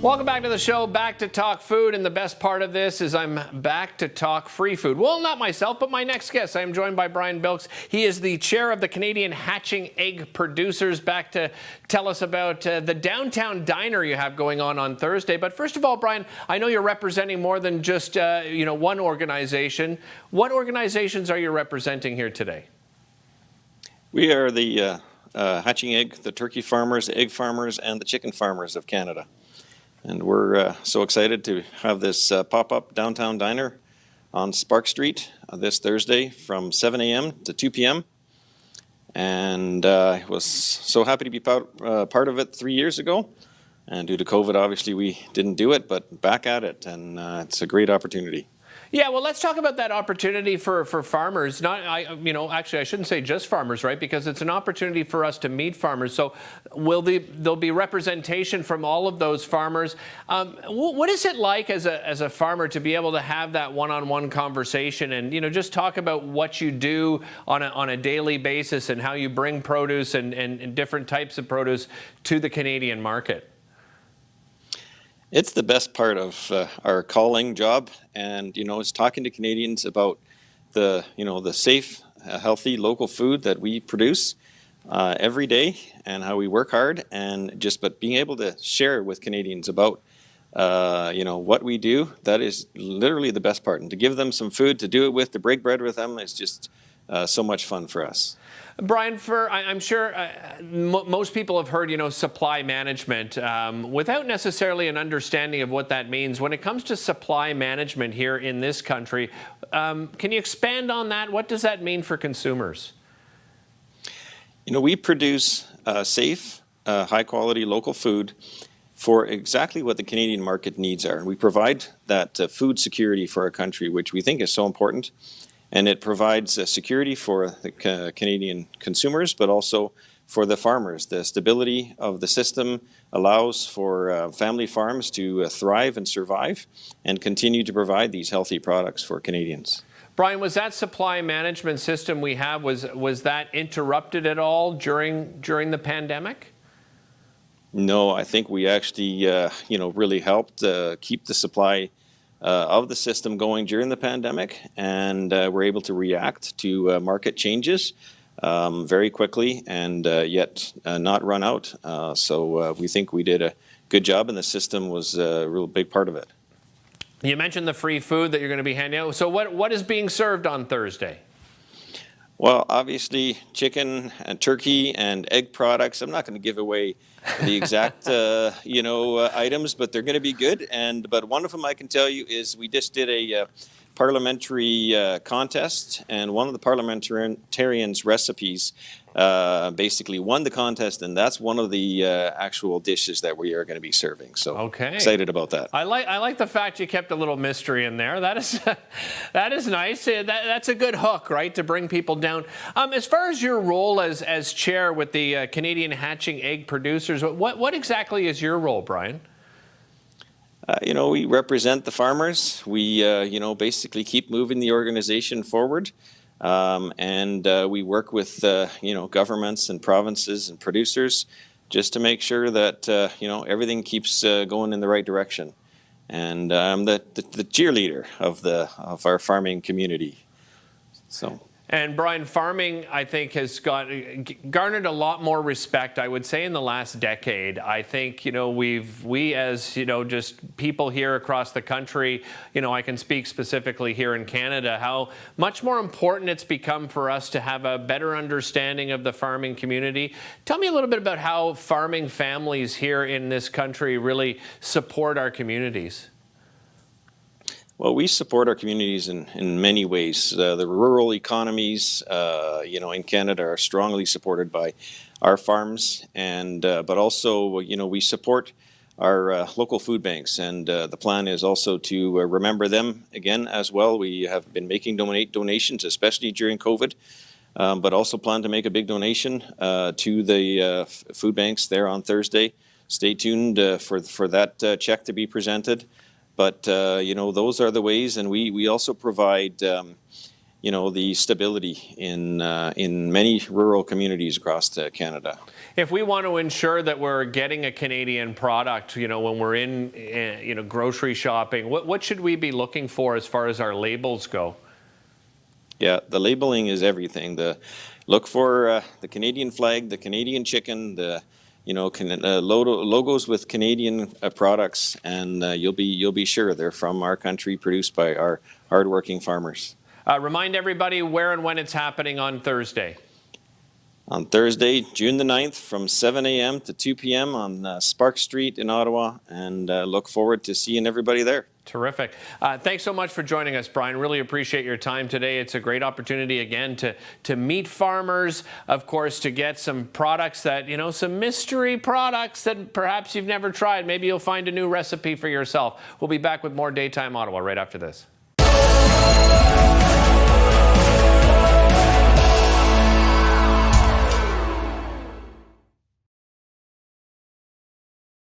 Welcome back to the show, back to talk food, and the best part of this is I'm back to talk free food. Well, not myself, but my next guest. I am joined by Brian Bilkes. He is the chair of the Canadian Hatching Egg Producers, back to tell us about the downtown diner you have going on Thursday. But first of all, Brian, I know you're representing more than just one organization. What organizations are you representing here today? We are the hatching egg, the turkey farmers, the egg farmers, and the chicken farmers of Canada. And we're so excited to have this pop-up downtown diner on Spark Street this Thursday from 7 a.m. to 2 p.m. And I was so happy to be part of it 3 years ago. And due to COVID, obviously, we didn't do it, but back at it. And it's a great opportunity. Yeah, well, let's talk about that opportunity for farmers. Actually, I shouldn't say just farmers, right? Because it's an opportunity for us to meet farmers. So there'll be representation from all of those farmers. What is it like as a farmer to be able to have that one-on-one conversation and, just talk about what you do on a daily basis and how you bring produce and different types of produce to the Canadian market? It's the best part of our calling job, and it's talking to Canadians about the safe, healthy local food that we produce every day, and how we work hard, and but being able to share with Canadians about what we do. That is literally the best part, and to give them some food to do it with, to break bread with them, is just so much fun for us. Brian, I'm sure most people have heard, supply management without necessarily an understanding of what that means. When it comes to supply management here in this country, can you expand on that? What does that mean for consumers? We produce safe, high-quality local food for exactly what the Canadian market needs are. And we provide that food security for our country, which we think is so important. And it provides security for the Canadian consumers, but also for the farmers. The stability of the system allows for family farms to thrive and survive and continue to provide these healthy products for Canadians. Brian, was that supply management system we have, was that interrupted at all during the pandemic? No, I think we actually really helped keep the supply of the system going during the pandemic, and we're able to react to market changes very quickly, and yet not run out. So we think we did a good job, and the system was a real big part of it. You mentioned the free food that you're going to be handing out. So what is being served on Thursday? Well, obviously, chicken and turkey and egg products. I'm not going to give away the exact, items, but they're going to be good. But one of them I can tell you is we just did a parliamentary contest, and one of the parliamentarians' recipes basically won the contest, and that's one of the actual dishes that we are going to be serving. So excited about that. I like the fact you kept a little mystery in there. That is nice. That's a good hook, right, to bring people down. As far as your role as chair with the Canadian Hatching Egg Producers, what exactly is your role, Brian? We represent the farmers. We, basically keep moving the organization forward. And we work with, governments and provinces and producers just to make sure that, everything keeps going in the right direction. And I'm the cheerleader of our farming community. So. And Brian, farming, I think, has garnered a lot more respect, I would say, in the last decade. I think, we as, just people here across the country, I can speak specifically here in Canada, how much more important it's become for us to have a better understanding of the farming community. Tell me a little bit about how farming families here in this country really support our communities. Well, we support our communities in many ways. The rural economies, in Canada are strongly supported by our farms, and but also, we support our local food banks, and the plan is also to remember them again as well. We have been making donations, especially during COVID, but also plan to make a big donation to the food banks there on Thursday. Stay tuned for that check to be presented. But, those are the ways, and we also provide, the stability in many rural communities across Canada. If we want to ensure that we're getting a Canadian product, when we're in, grocery shopping, what should we be looking for as far as our labels go? Yeah, the labeling is everything. Look for the Canadian flag, the Canadian chicken, the logos with Canadian products, and you'll be sure they're from our country, produced by our hardworking farmers. Remind everybody where and when it's happening on Thursday. On Thursday, June the 9th, from 7 a.m. to 2 p.m. on Spark Street in Ottawa, and look forward to seeing everybody there. Terrific. Thanks so much for joining us, Brian. Really appreciate your time today. It's a great opportunity, again, to meet farmers, of course, to get some products that, some mystery products that perhaps you've never tried. Maybe you'll find a new recipe for yourself. We'll be back with more Daytime Ottawa right after this.